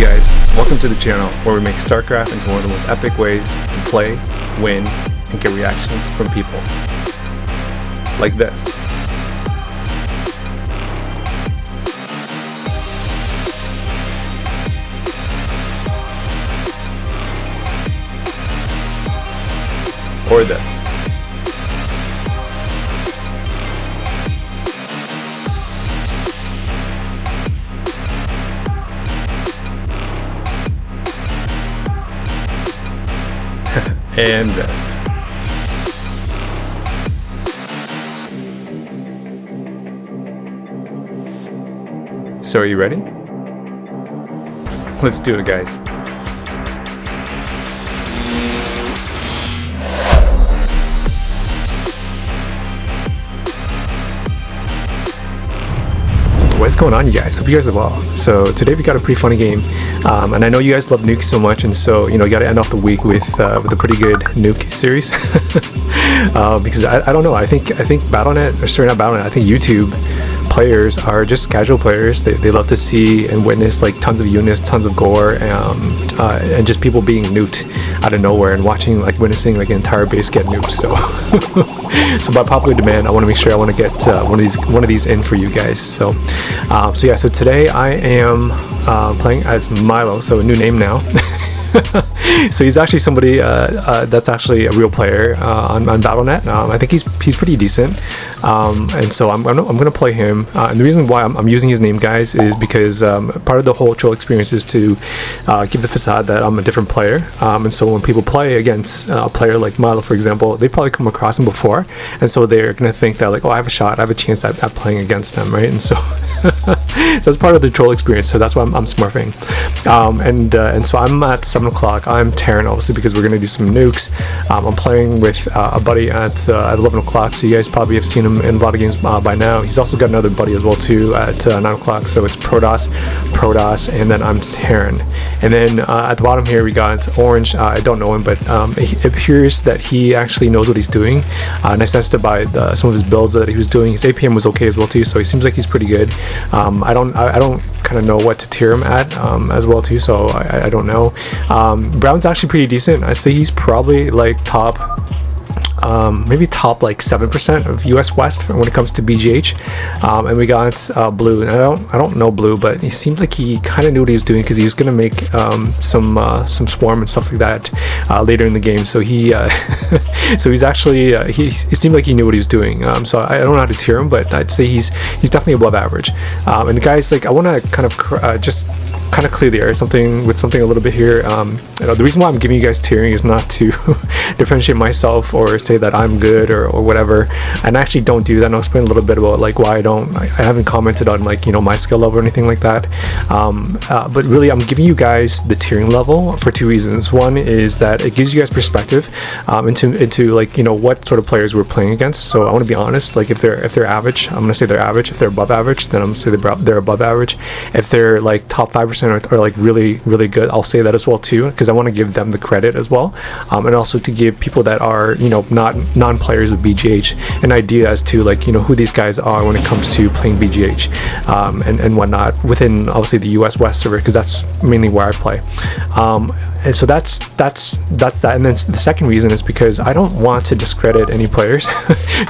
you guys? Welcome to the channel where we make StarCraft into one of the most epic ways to play, win, and get reactions from people. Like this. Or this. And this. So are you ready? Let's do it, guys. What's going on, you guys? Hope you guys are well. So today we got a pretty funny game, and I know you guys love Nuke so much, and so you got to end off the week with a pretty good Nuke series. Because I don't know, I think Battle.net, or sorry, not Battle.net, I think YouTube players are just casual players. They love to see and witness like tons of units, tons of gore, and just people being nuked out of nowhere, and witnessing like an entire base get nuked. So so by popular demand, I want to make sure I want to get one of these in for you guys. So so today I am playing as Milo, so a new name now. So he's actually somebody that's actually a real player on Battle.net. I think he's pretty decent, and so I'm gonna play him. And the reason why I'm using his name, guys, is because part of the whole troll experience is to give the facade that I'm a different player. And so when people play against a player like Milo, for example, they probably come across him before, and so they're gonna think that like, oh, I have a shot, I have a chance at playing against them, right? And so so it's part of the troll experience. So that's why I'm smurfing. And so I'm at 7 o'clock. I'm Terran, obviously, because we're gonna do some nukes. I'm playing with a buddy at 11 o'clock, so you guys probably have seen him in a lot of games by now. He's also got another buddy as well too at 9 o'clock, so it's Protoss, and then I'm Terran. And then at the bottom here we got Orange. I don't know him, but it appears that he actually knows what he's doing. Nice to buy some of his builds that he was doing. His APM was okay as well too, so he seems like he's pretty good. I don't kind of know what to tier him at as well too, so I don't know. Brown's actually pretty decent. I say he's probably like top maybe top like 7% of US West when it comes to BGH. And we got Blue, and I don't know Blue, but he seems like he kind of knew what he was doing, because he was gonna make some swarm and stuff like that later in the game. So he so he's actually he seemed like he knew what he was doing. So I don't know how to tier him, but I'd say he's definitely above average. And the guys, like, I want to kind of just kind of clear the air with something a little bit here. The reason why I'm giving you guys tiering is not to differentiate myself or say that I'm good or whatever, and I actually don't do that, and I'll explain a little bit about like why I haven't commented on like my skill level or anything like that. But really, I'm giving you guys the tiering level for two reasons. One is that it gives you guys perspective into like what sort of players we're playing against. So I want to be honest, like if they're average, I'm gonna say they're average. If they're above average, then I'm gonna say they're above average. If they're like top 5% or like really good, I'll say that as well too, because I want to give them the credit as well, and also to give people that are not non-players of BGH an idea as to like who these guys are when it comes to playing BGH and whatnot within obviously the US West server, because that's mainly where I play. And so that's that. And then the second reason is because I don't want to discredit any players.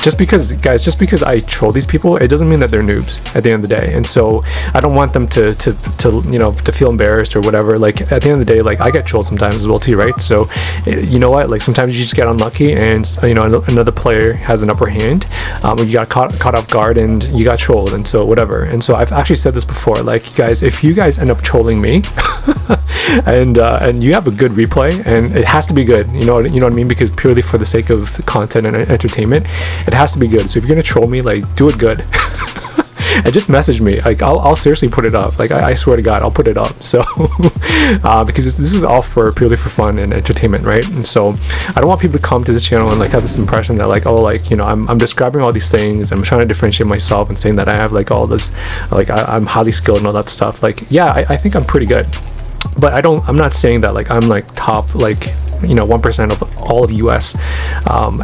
just because I troll these people, it doesn't mean that they're noobs at the end of the day. And so I don't want them to feel embarrassed or whatever. Like at the end of the day, like I get trolled sometimes as well too, right? So you know what? Like sometimes you just get unlucky, and another player has an upper hand. You got caught off guard and you got trolled, and so whatever. And so I've actually said this before, like guys, if you guys end up trolling me, and you have a good replay, and it has to be good, you know what I mean, because purely for the sake of content and entertainment, it has to be good. So if you're gonna troll me, like do it good. And just message me, like I'll seriously put it up. Like I swear to God, I'll put it up. So because this is all purely for fun and entertainment, right? And so I don't want people to come to this channel and like have this impression that like, oh, like I'm describing all these things, I'm trying to differentiate myself and saying that I have like all this, like I'm highly skilled and all that stuff. Like yeah, I think I'm pretty good, but I'm not saying that like I'm like top like 1% of all of US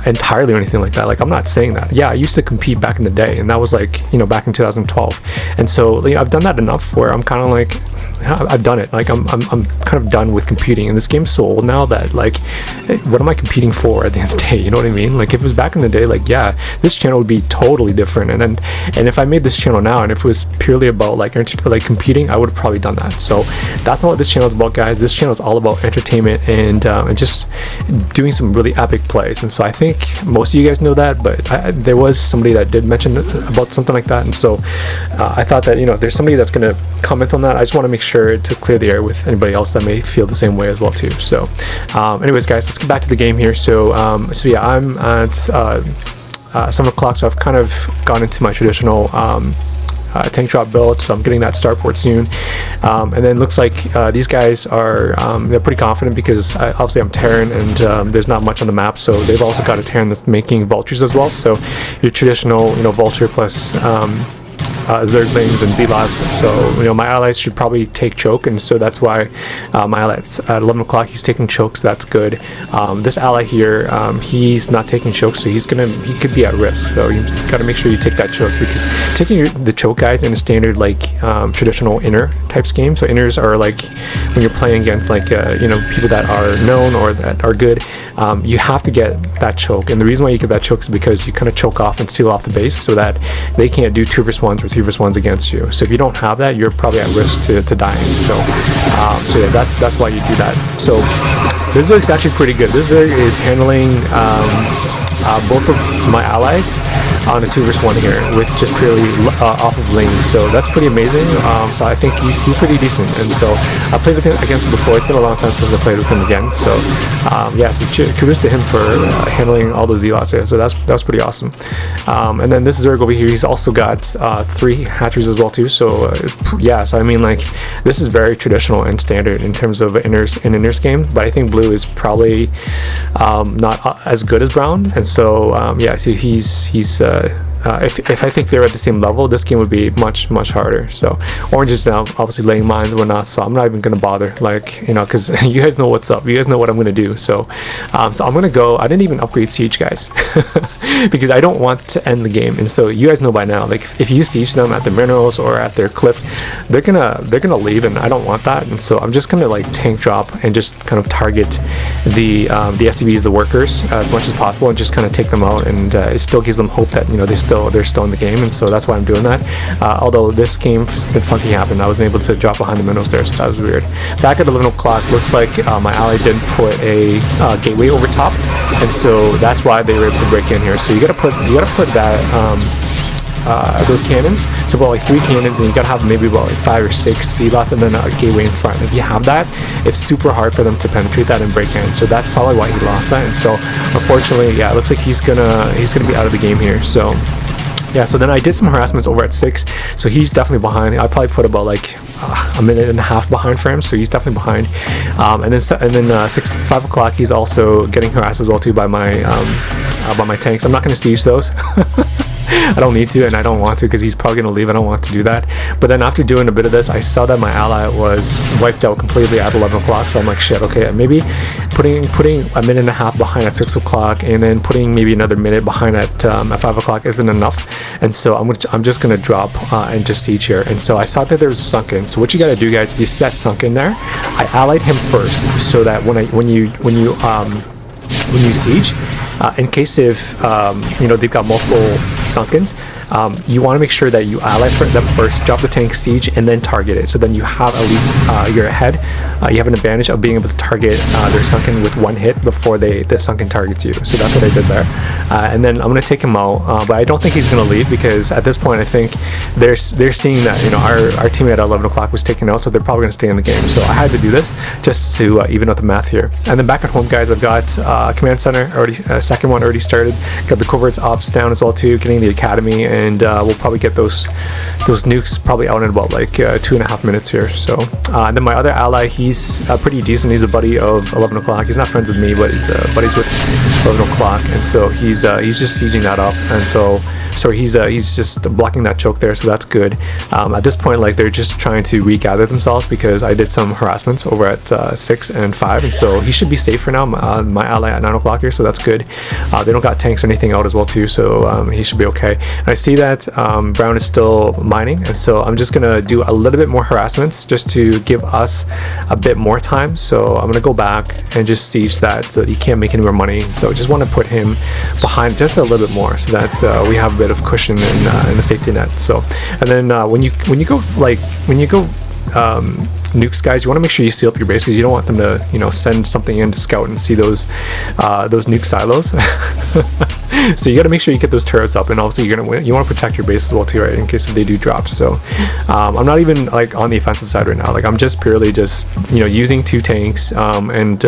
entirely or anything like that. Like, I'm not saying that. Yeah, I used to compete back in the day, and that was like, back in 2012. And so I've done that enough where I'm kind of like, I've done it. Like I'm kind of done with competing, and this game's so old now that like, what am I competing for at the end of the day? You know what I mean? Like if it was back in the day, like yeah, this channel would be totally different. And if I made this channel now, and if it was purely about like competing, I would have probably done that. So that's not what this channel is about, guys. This channel is all about entertainment and just doing some really epic plays. And so I think most of you guys know that, but there was somebody that did mention about something like that, and so I thought that, you know, there's somebody that's going to comment on that. I just want to make sure to clear the air with anybody else that may feel the same way as well too. So anyways, guys, let's get back to the game here. So yeah, I'm at 7 o'clock, so I've kind of gone into my traditional tank drop build, so I'm getting that starport soon. And then looks like these guys are they're pretty confident because obviously I'm Terran, and there's not much on the map, so they've also got a Terran that's making vultures as well. So your traditional, you know, vulture plus Zerglings and Zealots. So, you know, my allies should probably take choke, and so that's why my allies at 11 o'clock he's taking chokes. That's good. This ally here, he's not taking chokes, so he could be at risk. So you got to make sure you take that choke, because taking the choke guys in a standard like traditional inner types game. So inners are like when you're playing against like you know, people that are known or that are good. You have to get that choke, and the reason why you get that choke is because you kind of choke off and seal off the base so that they can't do 2v1s or 3v1s against you. So if you don't have that, you're probably at risk to dying. So yeah, that's why you do that. So this Zerg's actually pretty good. This Zerg is handling both of my allies on a 2v1 here with just purely off of lanes, so that's pretty amazing. So I think he's pretty decent, and so I played with him against him before. It's been a long time since I played with him again, so yeah, so kudos to him for handling all those Zealots here. So that's pretty awesome. And then this Zerg over here, he's also got 3 hatcheries as well too. So yeah, so I mean, like, this is very traditional and standard in terms of inners game, but I think blue is probably not as good as brown, and so yeah, so he's if I think they're at the same level, this game would be much harder. So orange is now obviously laying mines and whatnot, so I'm not even gonna bother, like, you know, because you guys know what's up, you guys know what I'm gonna do. So so I'm gonna go. I didn't even upgrade siege, guys, because I don't want to end the game. And so you guys know by now, like, if you siege them at the minerals or at their cliff, they're gonna leave, and I don't want that. And so I'm just gonna like tank drop and just kind of target the SCVs, the workers, as much as possible, and just kind of take them out. And it still gives them hope that, you know, they're still in the game, and so that's why I'm doing that. Although this game the funky happened, I wasn't able to drop behind the minerals there, so that was weird. Back at 11 o'clock, looks like my ally didn't put a gateway over top, and so that's why they were able to break in here. So you gotta put that those cannons, so about like 3 cannons, and you gotta have maybe about like 5 or 6 Zealots and then a gateway in front. If you have that, it's super hard for them to penetrate that and break in, so that's probably why he lost that. And so unfortunately, yeah, it looks like he's gonna be out of the game here. So yeah, so then I did some harassments over at 6, so he's definitely behind. I probably put about like a minute and a half behind for him, so he's definitely behind. And then 5 o'clock, he's also getting harassed as well too by my tanks. I'm not going to siege those. I don't need to, and I don't want to, because he's probably going to leave. I don't want to do that. But then after doing a bit of this, I saw that my ally was wiped out completely at 11 o'clock, so I'm like, shit, okay, maybe putting a minute and a half behind at 6 o'clock, and then putting maybe another minute behind at 5 o'clock isn't enough. And so I'm just going to drop and just siege here. And so I saw that there was a sunken. So what you got to do, guys, if you see that sunken there, I allied him first, so that when you siege, in case if you know, they've got multiple sunkens, you want to make sure that you ally for them first, drop the tank, siege, and then target it. So then you have at least you're ahead. You have an advantage of being able to target their sunken with 1 hit before the sunken targets you. So that's what I did there. And then I'm going to take him out, but I don't think he's going to leave, because at this point I think they're seeing that, you know, our teammate at 11 o'clock was taken out, so they're probably going to stay in the game. So I had to do this just to even out the math here. And then back at home, guys, I've got command center already, second one already started. Got the coverts ops down as well too, getting the academy, and we'll probably get those nukes probably out in about like 2.5 minutes here. So and then my other ally, he's pretty decent. He's a buddy of 11 o'clock. He's not friends with me, but he's buddies with 11 o'clock, and so he's just sieging that up. And so so he's just blocking that choke there, so that's good. At this point, like, they're just trying to regather themselves because I did some harassments over at 6 and 5, and so he should be safe for now. My ally at 9 o'clock here, so that's good. They don't got tanks or anything out as well too, so he should be okay. And I see that Brown is still mining, and so I'm just gonna do a little bit more harassments just to give us a bit more time. So I'm gonna go back and just siege that so that he can't make any more money. So just want to put him behind just a little bit more so that we have a bit of cushion in the safety net. So, and then when you go nukes, guys, you want to make sure you seal up your base because you don't want them to, you know, send something in to scout and see those nuke silos. So you got to make sure you get those turrets up, and obviously you want to protect your base as well too, right, in case if they do drop. So I'm not even like on the offensive side right now. Like, I'm just purely just, you know, using 2 tanks and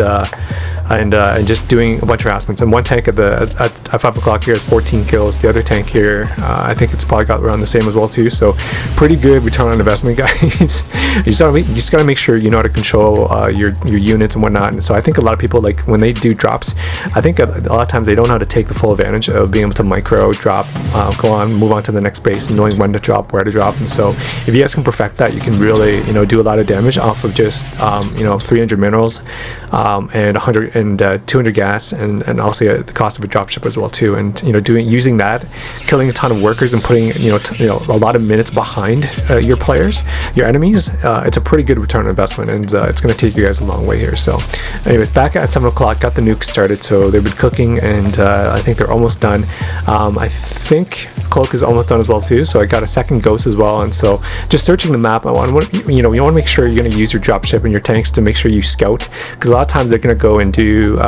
just doing a bunch of harassments. And one tank at 5 o'clock here has 14 kills. The other tank here, I think it's probably got around the same as well too. So pretty good return on investment, guys. you just gotta make sure you know how to control your units and whatnot. And so I think a lot of people, like, when they do drops, I think a lot of times they don't know how to take the full advantage of being able to micro drop, go on, move on to the next base, knowing when to drop, where to drop. And so if you guys can perfect that, you can really, you know, do a lot of damage off of just you know, 300 minerals and 100 and 200 gas, and also the cost of a dropship as well too. And, you know, using that, killing a ton of workers and putting you know a lot of minutes behind your players, your enemies, it's a pretty good return on investment, and it's going to take you guys a long way here. So anyways, back at 7 o'clock, got the nukes started, so they've been cooking, and I think they're almost done. I think Cloak is almost done as well too, so I got a second ghost as well. And so just searching the map, you want to make sure you're going to use your dropship and your tanks to make sure you scout, because a lot of times they're going to go and do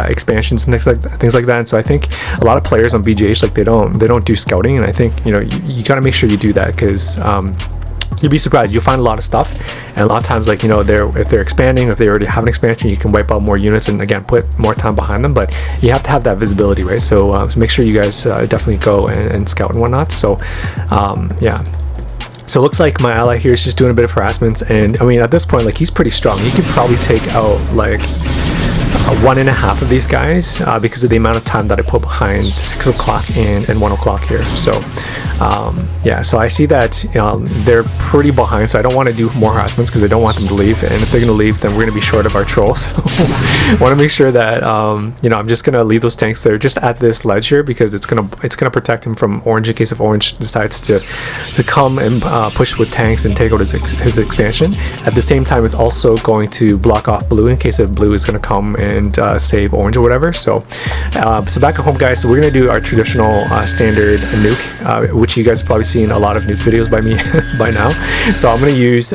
expansions and things like that. And so I think a lot of players on BGH, like, they don't do scouting, and I think, you know, you got to make sure you do that, because you'd be surprised, you'll find a lot of stuff, and a lot of times, like, you know, if they're expanding, if they already have an expansion, you can wipe out more units and again put more time behind them, but you have to have that visibility, right? So, so make sure you guys definitely go and scout and whatnot. So yeah, so it looks like my ally here is just doing a bit of harassments, and I mean, at this point, like, he's pretty strong. You could probably take out like 1.5 of these guys because of the amount of time that I put behind 6 o'clock and 1 o'clock here. So yeah, so I see that they're pretty behind, so I don't want to do more harassments because I don't want them to leave, and if they're going to leave, then we're going to be short of our trolls. So want to make sure that you know, I'm just going to leave those tanks there just at this ledge here, because it's gonna protect him from Orange in case if Orange decides to come and push with tanks and take out his expansion. At the same time, it's also going to block off Blue in case if Blue is going to come and save Orange or whatever. So so back at home, guys, so we're going to do our traditional standard nuke, which you guys have probably seen a lot of nuke videos by me by now. So I'm going to use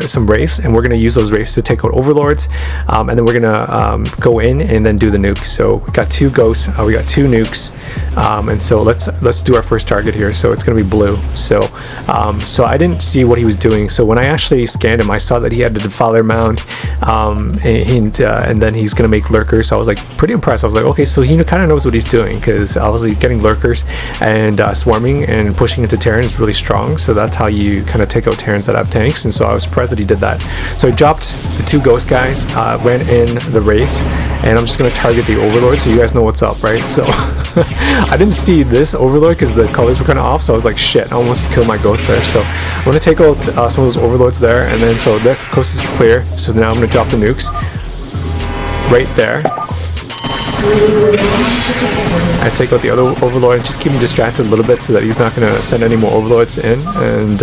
some wraiths, and we're going to use those wraiths to take out overlords, and then we're going to go in and then do the nuke. So we got 2 ghosts, we got 2 nukes, and so let's do our first target here. So it's going to be Blue. So so I didn't see what he was doing, so when I actually scanned him, I saw that he had the Defiler Mound, and then he's going to make lurkers. So I was like pretty impressed. I was like, okay, so he kind of knows what he's doing, because obviously getting lurkers and swarming and pushing into Terran is really strong. So that's how you kind of take out Terrans that have tanks, and so I was surprised that he did that. So I dropped the 2 ghost guys, went in the race, and I'm just going to target the overlord so you guys know what's up, right? So I didn't see this overlord because the colors were kind of off, so I was like, shit, I almost killed my ghost there. So I'm going to take out some of those overlords there, and then so that coast is clear. So now I'm going to drop the nukes right there. I take out the other overlord and just keep him distracted a little bit so that he's not going to send any more overlords in, and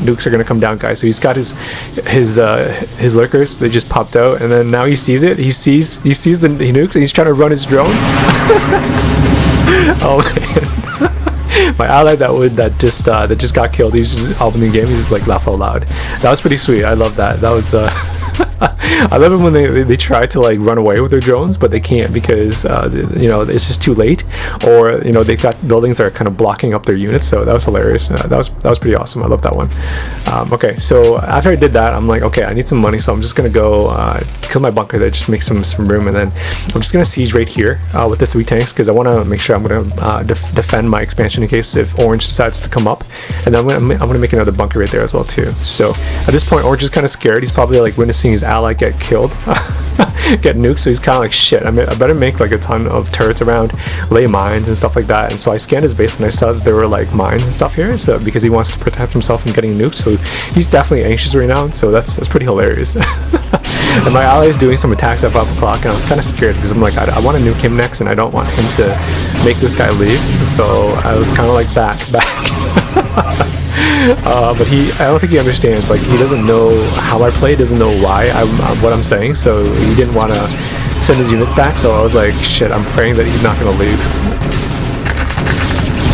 nukes are going to come down, guys. So he's got his lurkers. They just popped out, and then now he sees it. He sees the nukes, and he's trying to run his drones. Oh man. My ally that just got killed, he was just opening the game, he just like laugh out loud. That was pretty sweet. I love that. That was I love it when they try to like run away with their drones, but they can't because you know, it's just too late, or you know, they've got buildings that are kind of blocking up their units. So that was hilarious. That was pretty awesome. I love that one. Okay, so after I did that, I'm like, okay, I need some money, so I'm just gonna go kill my bunker there, just make some room, and then I'm just gonna siege right here with the 3 tanks, because I want to make sure I'm gonna defend my expansion in case if Orange decides to come up, and then I'm gonna make another bunker right there as well too. So at this point, Orange is kind of scared. He's probably like witnessing watching his ally get killed, get nuked. So he's kind of like, shit, I better make like a ton of turrets around, lay mines and stuff like that. And so I scanned his base and I saw that there were like mines and stuff here, so because he wants to protect himself from getting nuked. So he's definitely anxious right now, so that's pretty hilarious. And my ally is doing some attacks at 5 o'clock, and I was kind of scared because I'm like, I want to nuke him next, and I don't want him to make this guy leave. And so I was kind of like back. But I don't think he understands. Like, he doesn't know how I play, doesn't know why what I'm saying. So he didn't want to send his units back. So I was like, shit, I'm praying that he's not going to leave.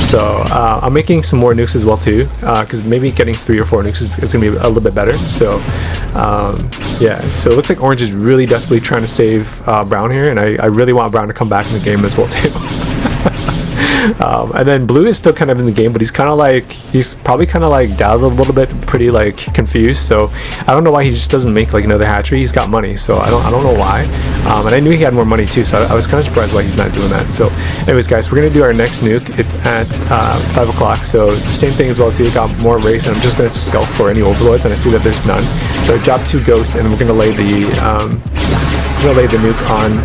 So I'm making some more nukes as well too, because maybe getting 3 or 4 nukes is going to be a little bit better. So yeah, so it looks like Orange is really desperately trying to save Brown here, and I really want Brown to come back in the game as well too. And then Blue is still kind of in the game, but he's probably kind of like dazzled a little bit, pretty like confused. So I don't know why he just doesn't make like another hatchery. He's got money, so I don't know why. And I knew he had more money too, so I was kind of surprised why he's not doing that. So anyways, guys, we're gonna do our next nuke. It's at 5 o'clock, so same thing as well too. Got more race, and I'm just gonna scout for any overlords, and I see that there's none. So I dropped 2 ghosts, and we're gonna lay the nuke on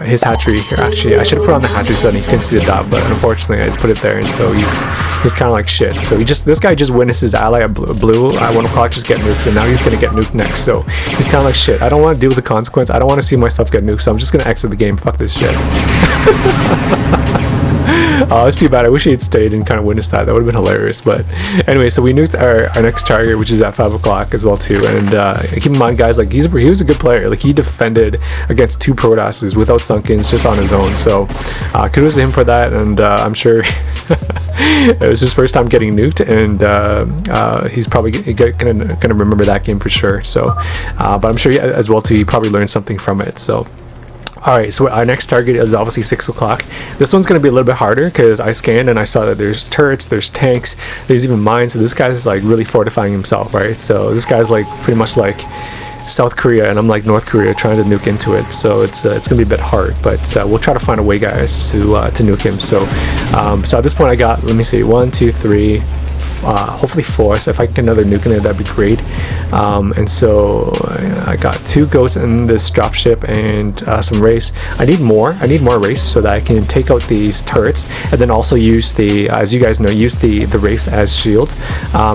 his hatchery here. Actually, I should have put on the hatchery so that he can see the dot, but unfortunately I put it there, and so he's kind of like shit. So this guy just witnessed his ally at blue at 1 o'clock just get nuked, and now he's gonna get nuked next. So he's kind of like, shit, I don't want to deal with the consequence. I don't want to see myself get nuked, so I'm just gonna exit the game. Fuck this shit. Oh, it's too bad. I wish he had stayed and kind of witnessed that. That would have been hilarious. But anyway, so we nuked our next target, which is at 5 o'clock as well too. And keep in mind, guys, like he was a good player. Like he defended against 2 Protosses without sunkens, just on his own. So kudos to him for that. And I'm sure it was his first time getting nuked, and he's probably gonna remember that game for sure. So, but I'm sure as well too, he probably learned something from it. So. Alright, so our next target is obviously 6 o'clock. This one's going to be a little bit harder because I scanned and I saw that there's turrets, there's tanks, there's even mines. So this guy's like really fortifying himself, right? So this guy's like pretty much like South Korea, and I'm like North Korea trying to nuke into it. So it's going to be a bit hard, but we'll try to find a way, guys, to nuke him. So so at this point I got, let me see, 1, 2, 3, hopefully 4. So if I get another nuke in there, that'd be great. And so I got 2 ghosts in this dropship and some race. I need more race so that I can take out these turrets, and then also use the, as you guys know, use the race as shield,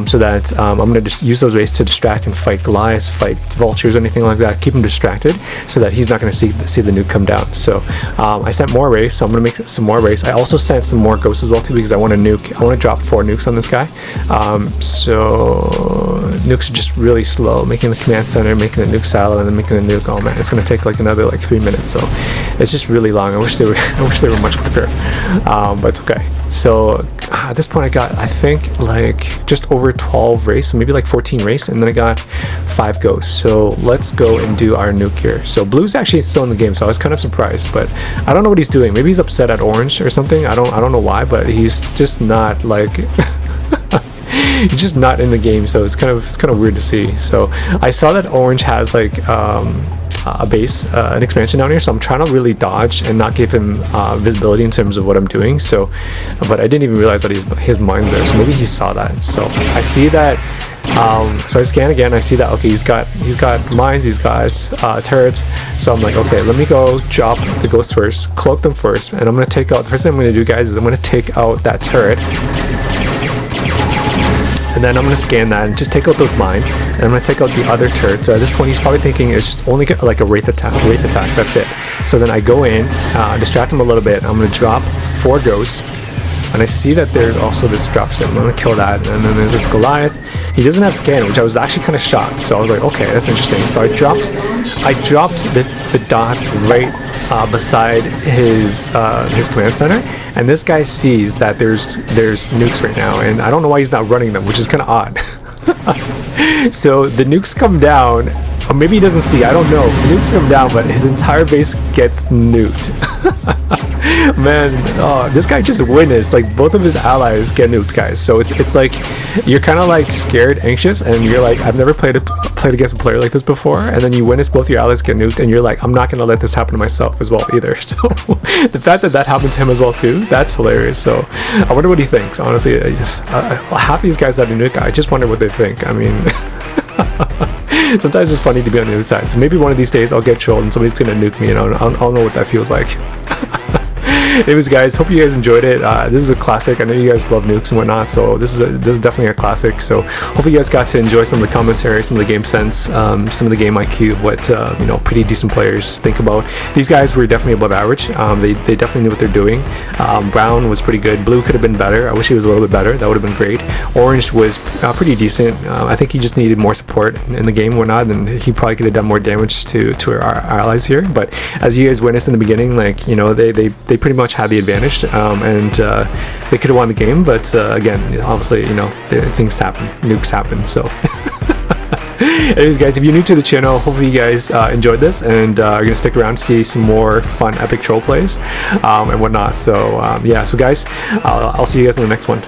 so that I'm gonna just use those race to distract and fight Goliaths, fight vultures, anything like that. Keep him distracted so that he's not gonna see the nuke come down. So I sent more race, so I'm gonna make some more race. I also sent some more ghosts as well too, because I want to drop 4 nukes on this guy. So nukes are just really slow, making the command center, making the nuke silo, and then making the nuke. Oh man, it's gonna take like another 3 minutes, so it's just really long. I wish they were much quicker, but it's okay. So at this point I got, I think, like just over 12 race, so maybe like 14 race, and then I got 5 ghosts. So let's go and do our nuke here. So Blue's actually still in the game, so I was kind of surprised, but I don't know what he's doing. Maybe he's upset at Orange or something. I don't know why, but he's just not like he's just not in the game, so it's kind of weird to see. So I saw that Orange has like a base, an expansion down here, so I'm trying to really dodge and not give him visibility in terms of what I'm doing. So, but I didn't even realize that his mine's there, so maybe he saw that. So I see that. So I scan again. I see that, okay, he's got mines, he's got turrets. So I'm like, okay, let me go drop the ghosts first, cloak them first, and I'm gonna take out. The first thing I'm gonna do, guys, is I'm gonna take out that turret. And then I'm going to scan that and just take out those mines, and I'm going to take out the other turret. So at this point he's probably thinking it's just only like a wraith attack, that's it. So then I go in, distract him a little bit. I'm going to drop 4 ghosts, and I see that there's also this dropship. I'm going to kill that, and then there's this Goliath. He doesn't have scan, which I was actually kind of shocked. So I was like, okay, that's interesting. So I dropped the dots right beside his command center, and this guy sees that there's nukes right now, and I don't know why he's not running them, which is kind of odd. So the nukes come down, or maybe he doesn't see, I don't know. The nukes come down, but his entire base gets nuked. Man, this guy just witnessed like both of his allies get nuked, guys. So it's like you're kind of like scared, anxious, and you're like, I've never played against a player like this before, and then you witness both your allies get nuked, and you're like, I'm not gonna let this happen to myself as well either. So the fact that happened to him as well too, that's hilarious. So I wonder what he thinks, honestly. Half these guys that are nuke, I just wonder what they think. I mean Sometimes it's funny to be on the other side. So maybe one of these days I'll get trolled and somebody's gonna nuke me, and I'll know what that feels like. Anyways, guys, hope you guys enjoyed it. This is a classic. I know you guys love nukes and whatnot, so this is definitely a classic. So hopefully you guys got to enjoy some of the commentary, some of the game sense, some of the game IQ, what you know, pretty decent players think about. These guys were definitely above average. They definitely knew what they're doing. Brown was pretty good. Blue could have been better. I wish he was a little bit better. That would have been great. Orange was pretty decent. I think he just needed more support in the game and whatnot, and he probably could have done more damage to our allies here. But as you guys witnessed in the beginning, like, you know, they pretty much had the advantage, and they could have won the game, but again, obviously, you know, things happen, nukes happen. So anyways, guys, if you're new to the channel, hopefully you guys enjoyed this and are gonna stick around to see some more fun epic troll plays and whatnot. So yeah, so guys, I'll see you guys in the next one.